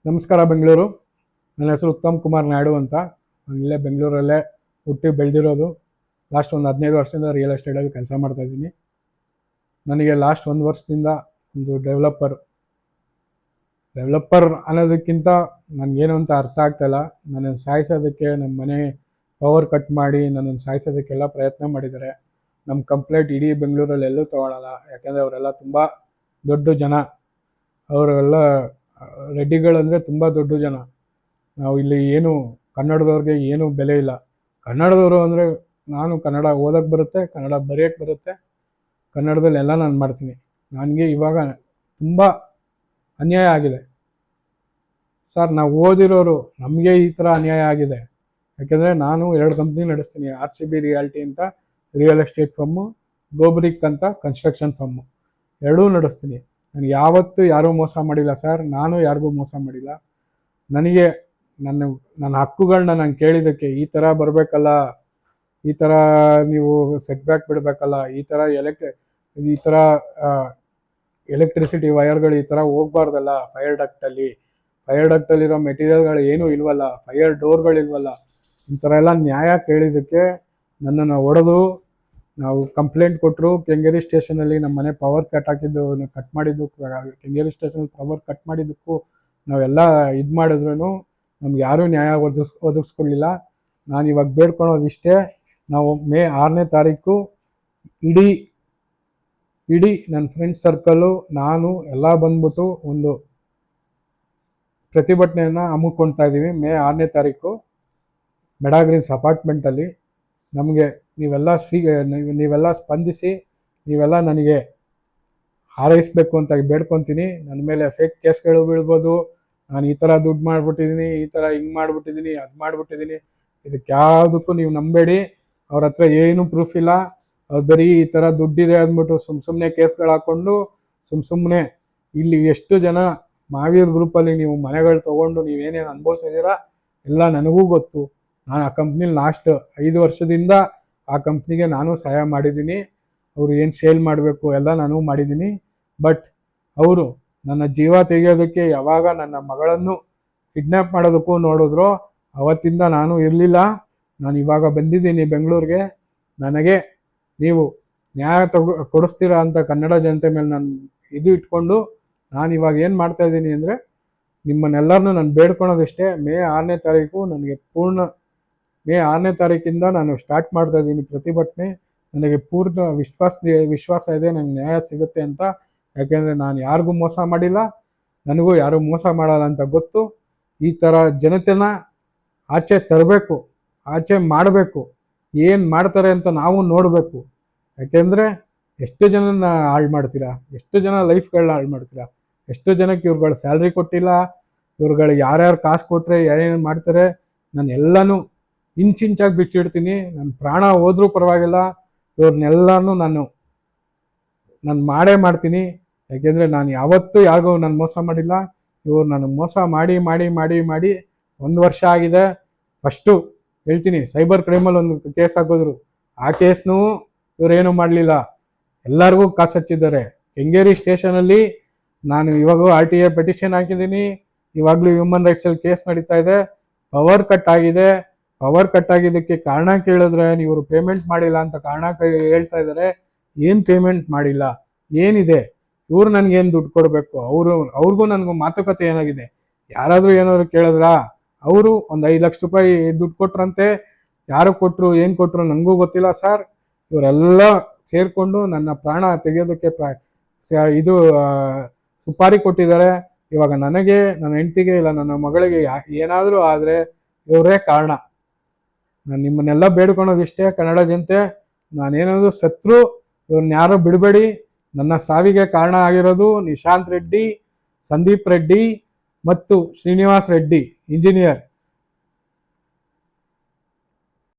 ನಮಸ್ಕಾರ ಬೆಂಗಳೂರು. ನನ್ನ ಹೆಸರು ಉತ್ತಮ್ ಕುಮಾರ್ ನಾಯ್ಡು ಅಂತ. ನಾನು ಇಲ್ಲೇ ಬೆಂಗಳೂರಲ್ಲೇ ಹುಟ್ಟಿ ಬೆಳೆದಿರೋದು. ಲಾಸ್ಟ್ ಒಂದು 15 ವರ್ಷದಿಂದ ರಿಯಲ್ ಎಸ್ಟೇಟಲ್ಲಿ ಕೆಲಸ ಮಾಡ್ತಾಯಿದ್ದೀನಿ. ನನಗೆ ಲಾಸ್ಟ್ 1 ವರ್ಷದಿಂದ ಒಂದು ಡೆವಲಪರ್ ಅನ್ನೋದಕ್ಕಿಂತ ನನಗೇನು ಅಂತ ಅರ್ಥ ಆಗ್ತಾಯಿಲ್ಲ. ನನ್ನನ್ನು ಸಾಯಿಸೋದಕ್ಕೆ ನಮ್ಮ ಮನೆ ಪವರ್ ಕಟ್ ಮಾಡಿ ನನ್ನನ್ನು ಸಾಯಿಸೋದಕ್ಕೆಲ್ಲ ಪ್ರಯತ್ನ ಮಾಡಿದ್ದಾರೆ. ನಮ್ಮ ಕಂಪ್ಲೇಂಟ್ ಇಡೀ ಬೆಂಗಳೂರಲ್ಲಿ ಎಲ್ಲೂ ತೊಗೊಳಲ್ಲ. ಯಾಕೆಂದರೆ ಅವರೆಲ್ಲ ತುಂಬ ದೊಡ್ಡ ಜನ. ಅವರೆಲ್ಲ ರೆಡ್ಡಿಗಳಂದರೆ ತುಂಬ ದೊಡ್ಡ ಜನ. ನಾವು ಇಲ್ಲಿ ಏನು ಕನ್ನಡದವ್ರಿಗೆ ಏನೂ ಬೆಲೆ ಇಲ್ಲ. ಕನ್ನಡದವರು ಅಂದರೆ ನಾನು ಕನ್ನಡ ಓದೋಕ್ಕೆ ಬರುತ್ತೆ, ಕನ್ನಡ ಬರೆಯೋಕ್ಕೆ ಬರುತ್ತೆ, ಕನ್ನಡದಲ್ಲಿ ಎಲ್ಲ ನಾನು ಮಾಡ್ತೀನಿ. ನನಗೆ ಇವಾಗ ತುಂಬ ಅನ್ಯಾಯ ಆಗಿದೆ ಸರ್. ನಾವು ಓದಿರೋರು ನಮಗೆ ಈ ಥರ ಅನ್ಯಾಯ ಆಗಿದೆ. ಯಾಕೆಂದರೆ ನಾನು 2 ಕಂಪ್ನಿ ನಡೆಸ್ತೀನಿ. RCB ರಿಯಾಲ್ಟಿ ಅಂತ ರಿಯಲ್ ಎಸ್ಟೇಟ್ ಫರ್ಮು, ಗೋಬ್ರಿಕ್ ಅಂತ ಕನ್ಸ್ಟ್ರಕ್ಷನ್ ಫರ್ಮು, ಎರಡೂ ನಡೆಸ್ತೀನಿ. ನನಗೆ ಯಾವತ್ತೂ ಯಾರೂ ಮೋಸ ಮಾಡಿಲ್ಲ ಸರ್. ನಾನು ಯಾರಿಗೂ ಮೋಸ ಮಾಡಿಲ್ಲ. ನನಗೆ ನನ್ನ ಹಕ್ಕುಗಳನ್ನ ನಾನು ಕೇಳಿದ್ದಕ್ಕೆ ಈ ಥರ ಬರಬೇಕಲ್ಲ, ಈ ಥರ ನೀವು ಸೆಟ್ ಬ್ಯಾಕ್ ಬಿಡಬೇಕಲ್ಲ, ಈ ಥರ ಎಲೆಕ್ಟ್ರಿಸಿಟಿ ವೈರ್ಗಳು ಈ ಥರ ಹೋಗ್ಬಾರ್ದಲ್ಲ, ಫೈರ್ ಡಕ್ಟಲ್ಲಿರೋ ಮೆಟೀರಿಯಲ್ಗಳು ಏನೂ ಇಲ್ವಲ್ಲ, ಫೈರ್ ಡೋರ್ಗಳಿಲ್ವಲ್ಲ, ಈ ಥರ ಎಲ್ಲ ನ್ಯಾಯ ಕೇಳಿದ್ದಕ್ಕೆ ನನ್ನನ್ನು ಹೊಡೆದು ನಾವು ಕಂಪ್ಲೇಂಟ್ ಕೊಟ್ಟರು. ಕೆಂಗೇರಿ ಸ್ಟೇಷನಲ್ಲಿ ನಮ್ಮ ಮನೆ ಪವರ್ ಕಟ್ ಮಾಡಿದ್ದು ಕೆಂಗೇರಿ ಸ್ಟೇಷನಲ್ಲಿ ಪವರ್ ಕಟ್ ಮಾಡಿದ್ದಕ್ಕೂ ನಾವೆಲ್ಲ ಇದು ಮಾಡಿದ್ರೂ ನಮ್ಗೆ ಯಾರೂ ನ್ಯಾಯ ಒದಗಿಸ್ಕೊಡ್ಲಿಲ್ಲ. ನಾನು ಇವಾಗ ಬೇಡ್ಕೊಳೋದಿಷ್ಟೇ, ನಾವು ಮೇ 6ನೇ ತಾರೀಕು ಇಡೀ ನನ್ನ ಫ್ರೆಂಡ್ಸ್ ಸರ್ಕಲ್ಲು ನಾನು ಎಲ್ಲ ಬಂದ್ಬಿಟ್ಟು ಒಂದು ಪ್ರತಿಭಟನೆಯನ್ನು ಹಮ್ಮಿಕೊಳ್ತಾ ಇದ್ದೀವಿ. ಮೇ 6ನೇ ತಾರೀಕು ಮೆಡಾ ಗ್ರೀನ್ಸ್ ಅಪಾರ್ಟ್ಮೆಂಟಲ್ಲಿ. ನಮಗೆ ನೀವೆಲ್ಲ ಸ್ಪಂದಿಸಿ, ನೀವೆಲ್ಲ ನನಗೆ ಹಾರೈಸಬೇಕು ಅಂತ ಬೇಡ್ಕೊತೀನಿ. ನನ್ನ ಮೇಲೆ ಫೇಕ್ ಕೇಸ್ಗಳು ಬೀಳ್ಬೋದು. ನಾನು ಈ ಥರ ದುಡ್ಡು ಮಾಡಿಬಿಟ್ಟಿದ್ದೀನಿ, ಈ ಥರ ಹಿಂಗೆ ಮಾಡಿಬಿಟ್ಟಿದ್ದೀನಿ, ಅದು ಮಾಡಿಬಿಟ್ಟಿದ್ದೀನಿ. ಇದಕ್ಕೆ ಯಾವುದಕ್ಕೂ ನೀವು ನಂಬೇಡಿ. ಅವ್ರ ಹತ್ರ ಏನೂ ಪ್ರೂಫ್ ಇಲ್ಲ. ಅವ್ರು ಬರೀ ಈ ಥರ ದುಡ್ಡಿದೆ ಅಂದ್ಬಿಟ್ಟು ಸುಮ್ಮನೆ ಕೇಸ್ಗಳು ಹಾಕ್ಕೊಂಡು ಸುಮ್ಮನೆ ಇಲ್ಲಿ ಎಷ್ಟು ಜನ ಮಾವೀರ್ ಗ್ರೂಪಲ್ಲಿ ನೀವು ಮನೆಗಳು ತೊಗೊಂಡು ನೀವೇನೇನು ಅನುಭವಿಸಿದ್ದೀರಾ ಎಲ್ಲ ನನಗೂ ಗೊತ್ತು. ನಾನು ಆ ಕಂಪ್ನಿಲಿ ಲಾಸ್ಟ್ 5 ವರ್ಷದಿಂದ ಆ ಕಂಪ್ನಿಗೆ ನಾನು ಸಹಾಯ ಮಾಡಿದ್ದೀನಿ. ಅವರು ಏನು ಸೇಲ್ ಮಾಡಬೇಕು ಎಲ್ಲ ನಾನು ಮಾಡಿದ್ದೀನಿ. ಬಟ್ ಅವರು ನನ್ನ ಜೀವ ತೆಗೆಯೋದಕ್ಕೆ ಯಾವಾಗ ನನ್ನ ಮಗಳನ್ನು ಕಿಡ್ನ್ಯಾಪ್ ಮಾಡೋದಕ್ಕೂ ನೋಡಿದ್ರು, ಅವತ್ತಿಂದ ನಾನು ಇರಲಿಲ್ಲ. ನಾನು ಇವಾಗ ಬಂದಿದ್ದೀನಿ ಬೆಂಗಳೂರಿಗೆ. ನನಗೆ ನೀವು ನ್ಯಾಯ ಕೊಡಿಸ್ತೀರಾ ಅಂತ ಕನ್ನಡ ಜನತೆ ಮೇಲೆ ನಾನು ಇದು ಇಟ್ಕೊಂಡು ನಾನು ಇವಾಗ ಏನು ಮಾಡ್ತಾಯಿದ್ದೀನಿ ಅಂದರೆ, ನಿಮ್ಮನ್ನೆಲ್ಲರನ್ನೂ ನಾನು ಬೇಡ್ಕೊಳೋದಿಷ್ಟೇ, ಮೇ 6ನೇ ತಾರೀಕು ನನಗೆ ಮೇ 6ನೇ ತಾರೀಕಿಂದ ನಾನು ಸ್ಟಾರ್ಟ್ ಮಾಡ್ತಾಯಿದ್ದೀನಿ ಪ್ರತಿಭಟನೆ. ನನಗೆ ಪೂರ್ಣ ವಿಶ್ವಾಸ ಇದೆ ನನಗೆ ನ್ಯಾಯ ಸಿಗುತ್ತೆ ಅಂತ. ಯಾಕೆಂದರೆ ನಾನು ಯಾರಿಗೂ ಮೋಸ ಮಾಡಿಲ್ಲ, ನನಗೂ ಯಾರೂ ಮೋಸ ಮಾಡಲ್ಲ ಅಂತ ಗೊತ್ತು. ಈ ಥರ ಜನತೆನ ಆಚೆ ತರಬೇಕು, ಆಚೆ ಮಾಡಬೇಕು. ಏನು ಮಾಡ್ತಾರೆ ಅಂತ ನಾವು ನೋಡಬೇಕು. ಯಾಕೆಂದರೆ ಎಷ್ಟು ಜನನ ಹಾಳು ಮಾಡ್ತೀರಾ, ಎಷ್ಟು ಜನ ಲೈಫ್ಗಳನ್ನ ಹಾಳು ಮಾಡ್ತೀರಾ, ಎಷ್ಟು ಜನಕ್ಕೆ ಇವ್ರುಗಳು ಸ್ಯಾಲ್ರಿ ಕೊಟ್ಟಿಲ್ಲ, ಇವ್ರುಗಳಿಗೆ ಯಾರ್ಯಾರು ಕಾಸು ಕೊಟ್ಟರೆ ಏನೇನು ಮಾಡ್ತಾರೆ. ನಾನು ಎಲ್ಲನೂ ಇಂಚಾಗಿ ಬಿಚ್ಚಿಡ್ತೀನಿ. ನನ್ನ ಪ್ರಾಣ ಹೋದ್ರೂ ಪರವಾಗಿಲ್ಲ, ಇವ್ರನ್ನೆಲ್ಲನೂ ನಾನು ಮಾಡೇ ಮಾಡ್ತೀನಿ. ಯಾಕೆಂದರೆ ನಾನು ಯಾವತ್ತೂ ಯಾರಿಗೂ ನಾನು ಮೋಸ ಮಾಡಿಲ್ಲ. ಇವ್ರು ನನಗೆ ಮೋಸ ಮಾಡಿ 1 ವರ್ಷ ಆಗಿದೆ. ಫಸ್ಟು ಹೇಳ್ತೀನಿ, ಸೈಬರ್ ಕ್ರೈಮಲ್ಲಿ ಒಂದು ಕೇಸ್ ಹಾಕಿದ್ರು. ಆ ಕೇಸ್ನೂ ಇವರೇನೂ ಮಾಡಲಿಲ್ಲ, ಎಲ್ಲರಿಗೂ ಕಾಸು ಹಚ್ಚಿದ್ದಾರೆ. ಕೆಂಗೇರಿ ಸ್ಟೇಷನಲ್ಲಿ ನಾನು ಇವಾಗೂ RTA ಪೆಟಿಷನ್ ಹಾಕಿದ್ದೀನಿ. ಇವಾಗಲೂ ಹ್ಯೂಮನ್ ರೈಟ್ಸಲ್ಲಿ ಕೇಸ್ ನಡೀತಾ ಇದೆ. ಪವರ್ ಕಟ್ ಆಗಿದ್ದಕ್ಕೆ ಕಾರಣ ಕೇಳಿದ್ರೆ ಇವರು ಪೇಮೆಂಟ್ ಮಾಡಿಲ್ಲ ಅಂತ ಕಾರಣ ಹೇಳ್ತಾ ಇದ್ದಾರೆ. ಏನು ಪೇಮೆಂಟ್ ಮಾಡಿಲ್ಲ, ಏನಿದೆ, ಇವ್ರು ನನಗೇನು ದುಡ್ಡು ಕೊಡಬೇಕು, ಅವ್ರಿಗೂ ನನಗೂ ಮಾತುಕತೆ ಏನಾಗಿದೆ, ಯಾರಾದರೂ ಏನಾದ್ರು ಕೇಳಿದ್ರಾ? ಅವರು ಒಂದು 5 ಲಕ್ಷ ರೂಪಾಯಿ ದುಡ್ಡು ಕೊಟ್ರಂತೆ. ಯಾರು ಕೊಟ್ಟರು, ಏನು ಕೊಟ್ಟರು ನನಗೂ ಗೊತ್ತಿಲ್ಲ ಸರ್. ಇವರೆಲ್ಲ ಸೇರಿಕೊಂಡು ನನ್ನ ಪ್ರಾಣ ತೆಗೆಯೋದಕ್ಕೆ ಸುಪಾರಿ ಕೊಟ್ಟಿದ್ದಾರೆ. ಇವಾಗ ನನಗೆ, ನನ್ನ ಹೆಂಡತಿಗೆ ಇಲ್ಲ ನನ್ನ ಮಗಳಿಗೆ ಏನಾದರೂ ಆದರೆ ಇವರೇ ಕಾರಣ. ನಾನು ನಿಮ್ಮನ್ನೆಲ್ಲ ಬೇಡ್ಕೊಳೋದಿಷ್ಟೇ, ಕನ್ನಡ ಜನತೆ, ನಾನೇನಾದರೂ ಸತ್ರು ಇವ್ರನ್ನ ಯಾರೂ ಬಿಡಬೇಡಿ. ನನ್ನ ಸಾವಿಗೆ ಕಾರಣ ಆಗಿರೋದು ನಿಶಾಂತ್ ರೆಡ್ಡಿ, ಸಂದೀಪ್ ರೆಡ್ಡಿ ಮತ್ತು ಶ್ರೀನಿವಾಸ್ ರೆಡ್ಡಿ ಇಂಜಿನಿಯರ್.